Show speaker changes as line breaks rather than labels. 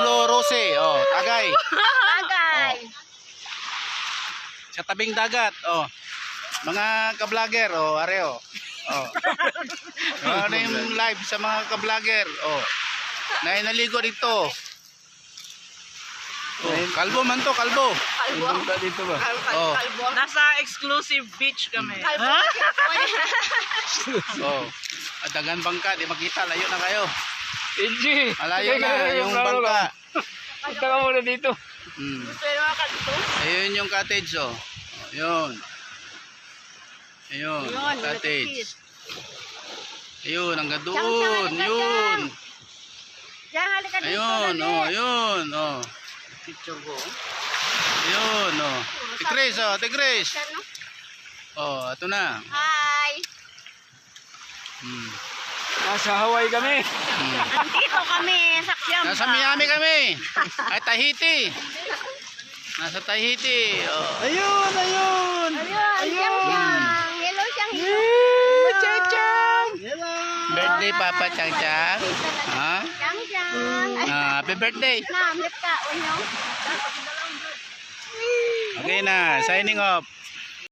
Pablo Rose, oh, Tagay.
Tagay.
Sa tabing dagat, oh. Mga ka-vlogger, oh, areo. Oh. Ano yung live sa mga ka-vlogger, oh. Naligo dito. Oh, kalbo man to, kalbo.
Kalbo.
Dito ba?
Oh.
Kalbo.
Nasa exclusive beach kami.
Kalbo.
Oh. At dagan bangka, di makita, layo na kayo.
Enji!
Malayo na yung bangka.
Punta ka muna dito.
Hmm.
Pero mga kanto.
Ayun yung cottage, oh. Ayun. Ayun,
Ayun,
cottage. Ayun, hanggang
Diyan,
doon.
diyan,
Yun.
Diyan, halika dito.
Ayun,
dali.
oh, ayun, oh.
Picture ko.
Ayun, oh. Tigres, oh, tigres.
Diyan, no?
Oh, ito na.
Hi.
Hmm.
Nasa Hawaii kami.
Hmm.
Andito kami sa Kiamba.
Nasa Miami kami. Ay, Tahiti. Nasa Tahiti. Oh. Ayun, ayun.
Ayun, Siyang. Hello, Siyang.
Chang-chang. Birthday, Papa Chang-chang. Ha?
Siyang.
Happy birthday.
Namit ka, unyo.
Okay na, signing off.